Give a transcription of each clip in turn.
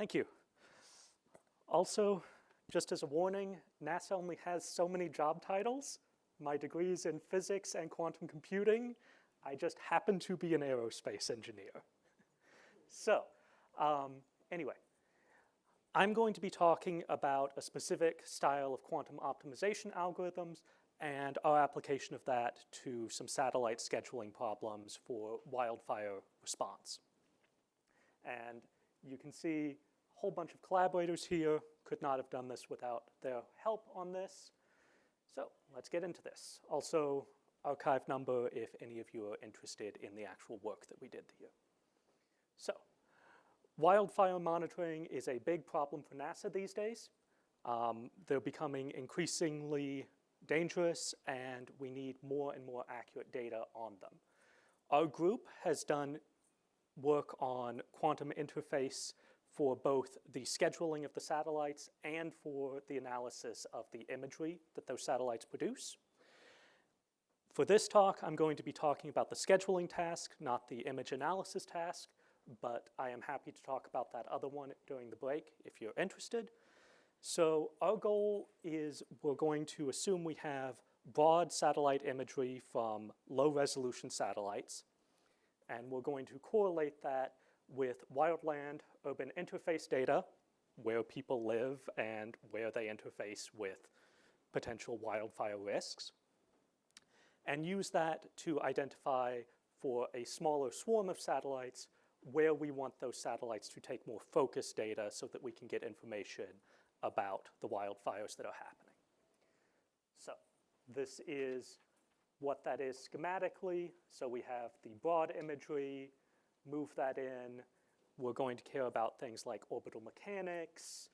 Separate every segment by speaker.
Speaker 1: Thank you. Also, just as a warning, NASA only has so many job titles. My degree is in physics and quantum computing. I just happen to be an aerospace engineer. So, anyway, I'm going to be talking about a specific style of quantum optimization algorithms and our application of that to some satellite scheduling problems for wildfire response. And you can see a whole bunch of collaborators here. Could not have done this without their help on this. So let's get into this. Also, archive number if any of you are interested in the actual work that we did here. So, wildfire monitoring is a big problem for NASA these days. They're becoming increasingly dangerous, and we need more and more accurate data on them. Our group has done work on quantum interface for both the scheduling of the satellites and for the analysis of the imagery that those satellites produce. For this talk, I'm going to be talking about the scheduling task, not the image analysis task, but I am happy to talk about that other one during the break if you're interested. So our goal is we're going to assume we have broad satellite imagery from low-resolution satellites, and we're going to correlate that with wildland urban interface data, where people live and where they interface with potential wildfire risks, and use that to identify for a smaller swarm of satellites where we want those satellites to take more focused data so that we can get information about the wildfires that are happening. So this is what that is schematically. So we have the broad imagery, move that in. We're going to care about things like orbital mechanics,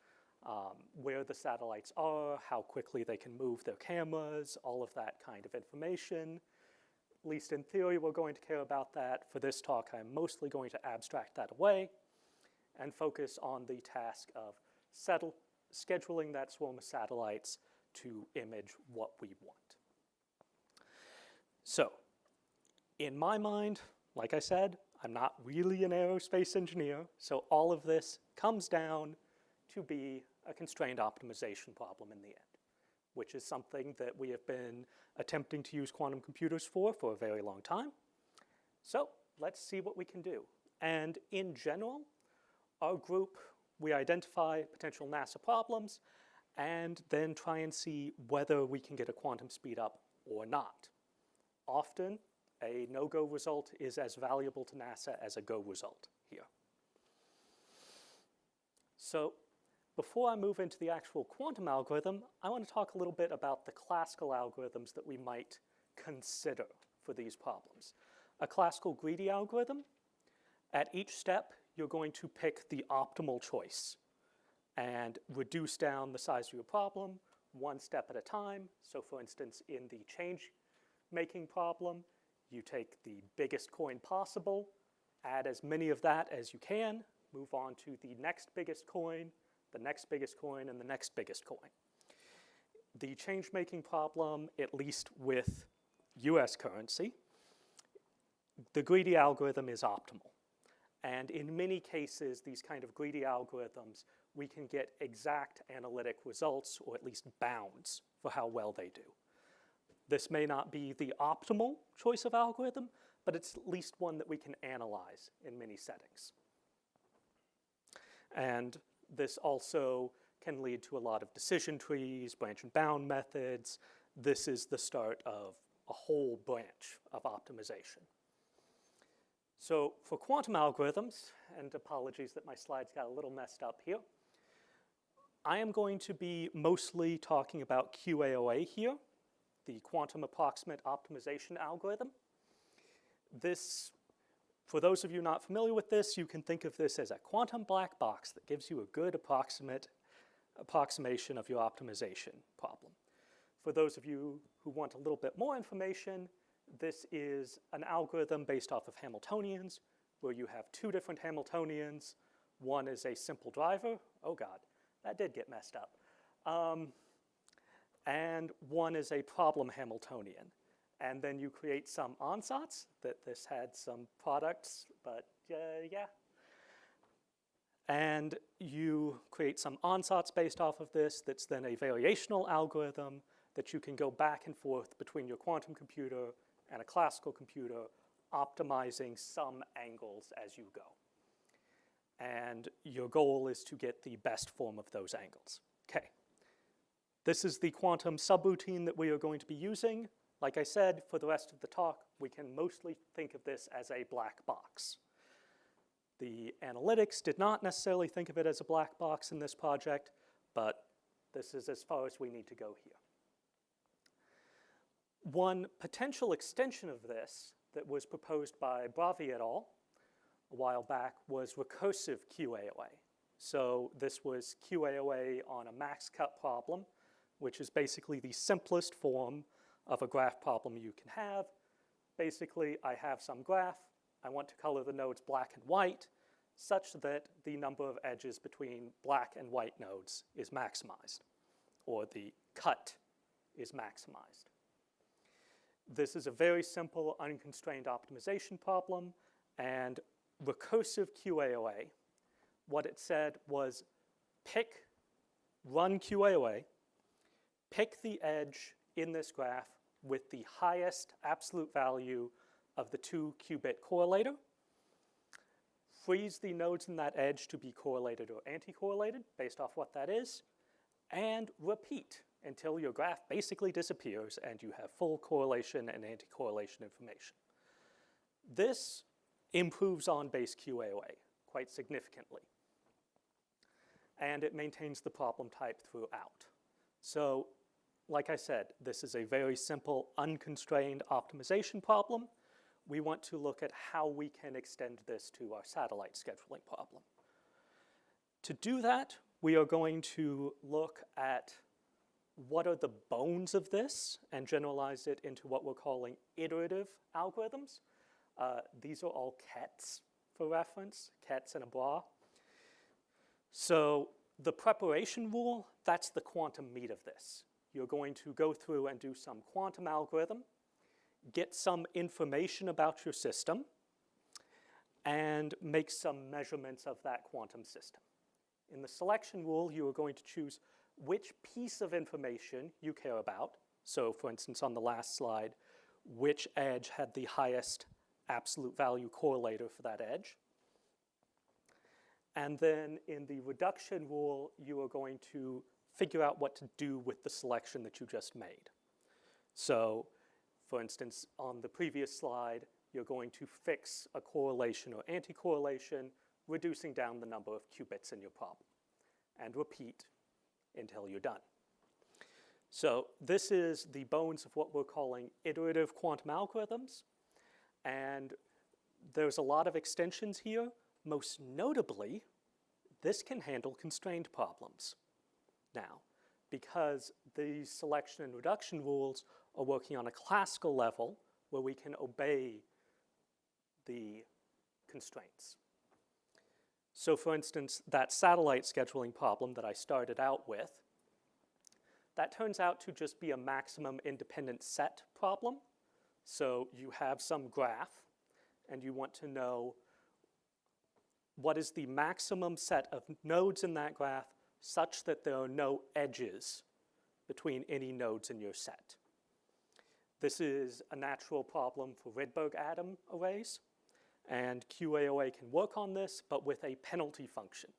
Speaker 1: where the satellites are, how quickly they can move their cameras, all of that kind of information. At least in theory, we're going to care about that. For this talk, I'm mostly going to abstract that away and focus on the task of scheduling that swarm of satellites to image what we want. So, in my mind, like I said, I'm not really an aerospace engineer, so all of this comes down to be a constrained optimization problem in the end, which is something that we have been attempting to use quantum computers for a very long time. So let's see what we can do. And in general, our group, we identify potential NASA problems and then try and see whether we can get a quantum speed up or not. Often, a no-go result is as valuable to NASA as a go result here. So before I move into the actual quantum algorithm, I want to talk a little bit about the classical algorithms that we might consider for these problems. A classical greedy algorithm, at each step, you're going to pick the optimal choice and reduce down the size of your problem one step at a time. So for instance, in the change-making problem, you take the biggest coin possible, add as many of that as you can, move on to the next biggest coin, the next biggest coin, and the next biggest coin. The change-making problem, at least with US currency, the greedy algorithm is optimal. And in many cases, these kind of greedy algorithms, we can get exact analytic results, or at least bounds for how well they do. This may not be the optimal choice of algorithm, but it's at least one that we can analyze in many settings. And this also can lead to a lot of decision trees, branch and bound methods. This is the start of a whole branch of optimization. So for quantum algorithms, and apologies that my slides got a little messed up here, I am going to be mostly talking about QAOA here, the quantum approximate optimization algorithm. This, for those of you not familiar with this, you can think of this as a quantum black box that gives you a good approximation of your optimization problem. For those of you who want a little bit more information, this is an algorithm based off of Hamiltonians, where you have two different Hamiltonians. One is a simple driver. Oh God, that did get messed up. And one is a problem Hamiltonian. And then you create some ansatz that this had some products, but yeah. And you create some ansatz based off of this that's then a variational algorithm that you can go back and forth between your quantum computer and a classical computer, optimizing some angles as you go. And your goal is to get the best form of those angles. Okay. This is the quantum subroutine that we are going to be using. Like I said, for the rest of the talk, we can mostly think of this as a black box. The analytics did not necessarily think of it as a black box in this project, but this is as far as we need to go here. One potential extension of this that was proposed by Brady et al. A while back was recursive QAOA. So this was QAOA on a max cut problem, which is basically the simplest form of a graph problem you can have. Basically, I have some graph. I want to color the nodes black and white such that the number of edges between black and white nodes is maximized, or the cut is maximized. This is a very simple unconstrained optimization problem, and recursive QAOA, what it said was run QAOA, pick the edge in this graph with the highest absolute value of the 2-qubit correlator, freeze the nodes in that edge to be correlated or anti-correlated based off what that is, and repeat until your graph basically disappears and you have full correlation and anti-correlation information. This improves on base QAOA quite significantly, and it maintains the problem type throughout. So, like I said, this is a very simple unconstrained optimization problem. We want to look at how we can extend this to our satellite scheduling problem. To do that, we are going to look at what are the bones of this and generalize it into what we're calling iterative algorithms. These are all kets for reference, kets and a bra. So the preparation rule, that's the quantum meat of this. You're going to go through and do some quantum algorithm, get some information about your system, and make some measurements of that quantum system. In the selection rule, you are going to choose which piece of information you care about. So for instance, on the last slide, which edge had the highest absolute value correlator for that edge. And then in the reduction rule, you are going to figure out what to do with the selection that you just made. So for instance, on the previous slide, you're going to fix a correlation or anti-correlation, reducing down the number of qubits in your problem, and repeat until you're done. So this is the bones of what we're calling iterative quantum algorithms. And there's a lot of extensions here. Most notably, this can handle constrained problems now, because these selection and reduction rules are working on a classical level where we can obey the constraints. So for instance, that satellite scheduling problem that I started out with, that turns out to just be a maximum independent set problem. So you have some graph, and you want to know what is the maximum set of nodes in that graph such that there are no edges between any nodes in your set. This is a natural problem for Rydberg atom arrays, and QAOA can work on this, but with a penalty function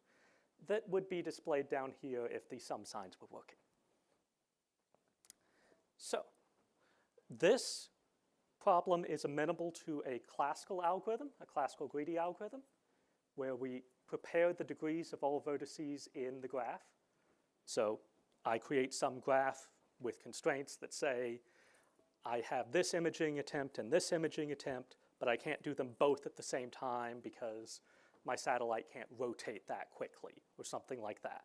Speaker 1: that would be displayed down here if the sum signs were working. So this problem is amenable to a classical algorithm, a classical greedy algorithm, where we prepare the degrees of all vertices in the graph. So I create some graph with constraints that say, I have this imaging attempt and this imaging attempt, but I can't do them both at the same time because my satellite can't rotate that quickly, or something like that.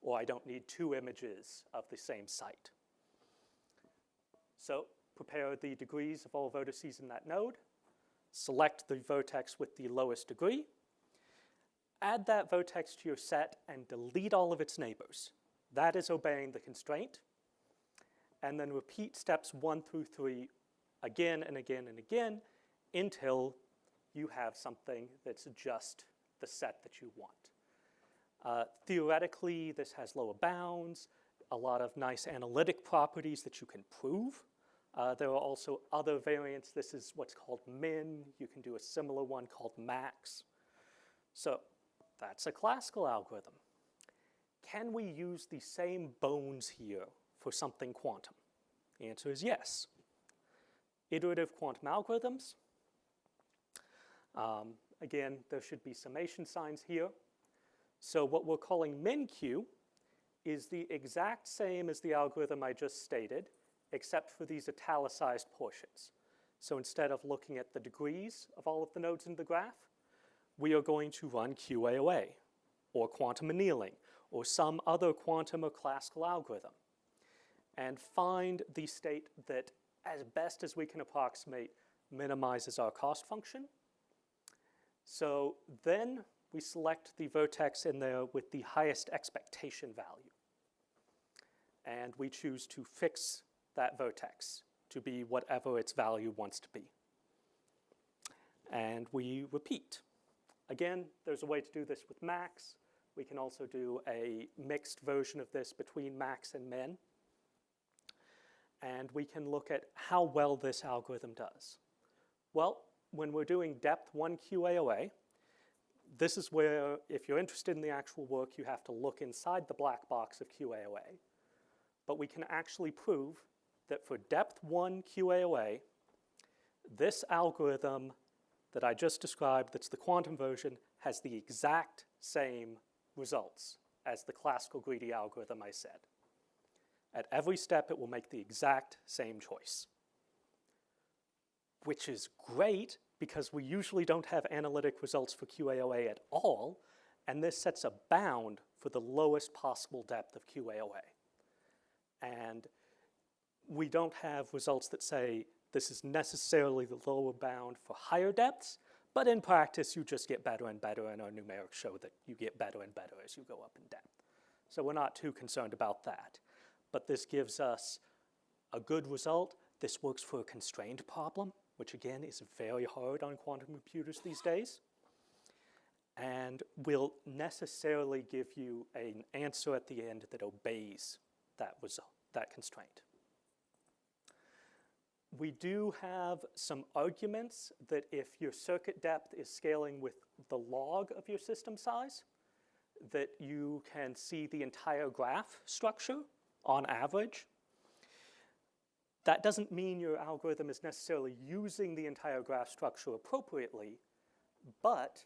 Speaker 1: Or I don't need two images of the same site. So prepare the degrees of all vertices in that node, select the vertex with the lowest degree, add that vertex to your set, and delete all of its neighbors. That is obeying the constraint. And then repeat steps 1 through 3 again and again and again until you have something that's just the set that you want. Theoretically, this has lower bounds, a lot of nice analytic properties that you can prove. There are also other variants. This is what's called min. You can do a similar one called max. So that's a classical algorithm. Can we use the same bones here for something quantum? The answer is yes. Iterative quantum algorithms. Again, there should be summation signs here. So what we're calling min-q is the exact same as the algorithm I just stated, except for these italicized portions. So instead of looking at the degrees of all of the nodes in the graph, we are going to run QAOA, or quantum annealing, or some other quantum or classical algorithm, and find the state that, as best as we can approximate, minimizes our cost function. So then we select the vertex in there with the highest expectation value. And we choose to fix that vertex to be whatever its value wants to be. And we repeat. Again, there's a way to do this with max. We can also do a mixed version of this between max and min. And we can look at how well this algorithm does. Well, when we're doing depth 1 QAOA, this is where, if you're interested in the actual work, you have to look inside the black box of QAOA. But we can actually prove that for depth 1 QAOA, this algorithm that I just described, that's the quantum version, has the exact same results as the classical greedy algorithm I said. At every step, it will make the exact same choice, which is great because we usually don't have analytic results for QAOA at all, and this sets a bound for the lowest possible depth of QAOA. And we don't have results that say this is necessarily the lower bound for higher depths, but in practice, you just get better and better, and our numerics show that you get better and better as you go up in depth. So we're not too concerned about that. But this gives us a good result. This works for a constrained problem, which again is very hard on quantum computers these days, and will necessarily give you an answer at the end that obeys that result, that constraint. We do have some arguments that if your circuit depth is scaling with the log of your system size, that you can see the entire graph structure on average. That doesn't mean your algorithm is necessarily using the entire graph structure appropriately, but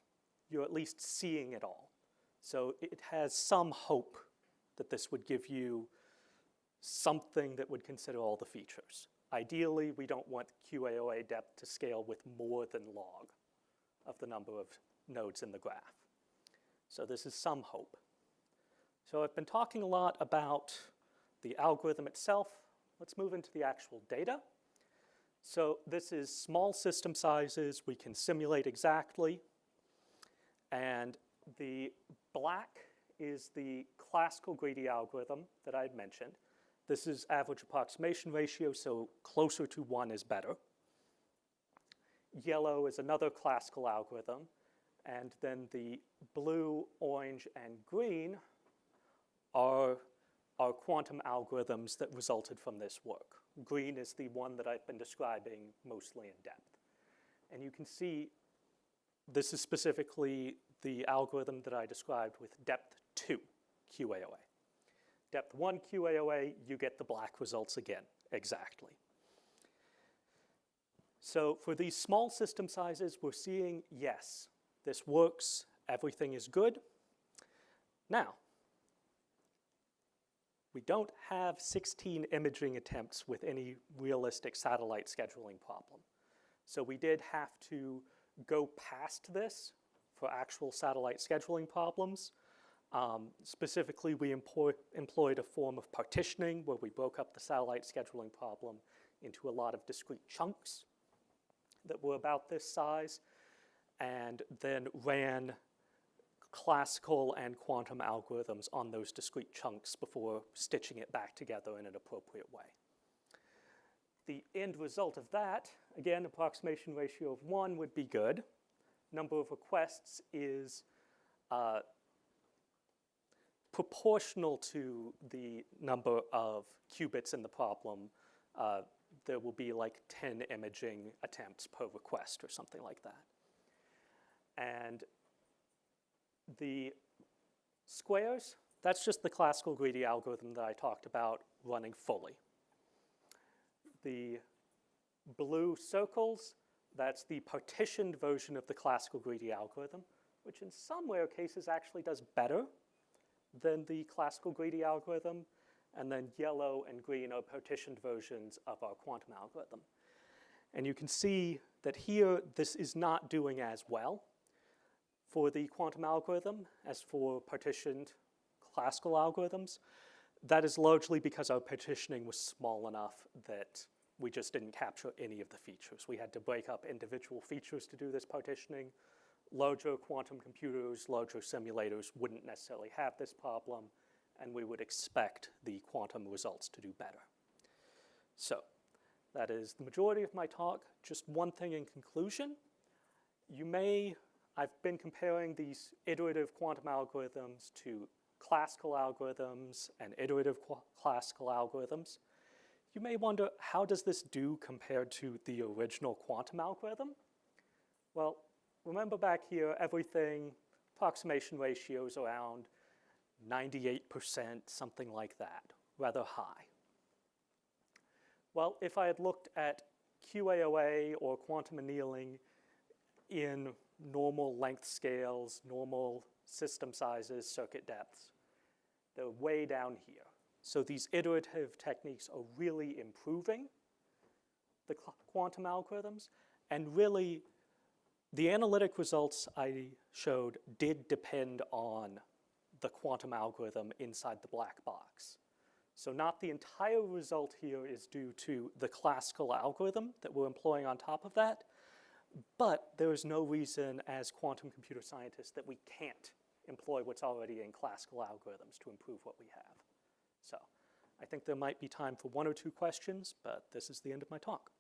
Speaker 1: you're at least seeing it all. So it has some hope that this would give you something that would consider all the features. Ideally, we don't want QAOA depth to scale with more than log of the number of nodes in the graph. So this is some hope. So I've been talking a lot about the algorithm itself. Let's move into the actual data. So this is small system sizes we can simulate exactly. And the black is the classical greedy algorithm that I had mentioned. This is average approximation ratio, so closer to 1 is better. Yellow is another classical algorithm. And then the blue, orange, and green are quantum algorithms that resulted from this work. Green is the one that I've been describing mostly in depth. And you can see this is specifically the algorithm that I described with depth 2 QAOA. Depth 1 QAOA, you get the black results again, exactly. So for these small system sizes, we're seeing, yes, this works, everything is good. Now, we don't have 16 imaging attempts with any realistic satellite scheduling problem. So we did have to go past this for actual satellite scheduling problems. Specifically, we employed a form of partitioning where we broke up the satellite scheduling problem into a lot of discrete chunks that were about this size, and then ran classical and quantum algorithms on those discrete chunks before stitching it back together in an appropriate way. The end result of that, again, approximation ratio of 1 would be good. Number of requests is proportional to the number of qubits in the problem. There will be like 10 imaging attempts per request or something like that. And the squares, that's just the classical greedy algorithm that I talked about running fully. The blue circles, that's the partitioned version of the classical greedy algorithm, which in some rare cases actually does better than the classical greedy algorithm. And then yellow and green are partitioned versions of our quantum algorithm. And you can see that here, this is not doing as well for the quantum algorithm as for partitioned classical algorithms. That is largely because our partitioning was small enough that we just didn't capture any of the features. We had to break up individual features to do this partitioning. Larger quantum computers, larger simulators wouldn't necessarily have this problem, and we would expect the quantum results to do better. So that is the majority of my talk. Just one thing in conclusion. I've been comparing these iterative quantum algorithms to classical algorithms and iterative classical algorithms. You may wonder, how does this do compared to the original quantum algorithm? Well, remember back here, everything, approximation ratios around 98%, something like that, rather high. Well, if I had looked at QAOA or quantum annealing in normal length scales, normal system sizes, circuit depths, they're way down here. So these iterative techniques are really improving the quantum algorithms, and really the analytic results I showed did depend on the quantum algorithm inside the black box. So not the entire result here is due to the classical algorithm that we're employing on top of that, but there is no reason as quantum computer scientists that we can't employ what's already in classical algorithms to improve what we have. So I think there might be time for one or two questions, but this is the end of my talk.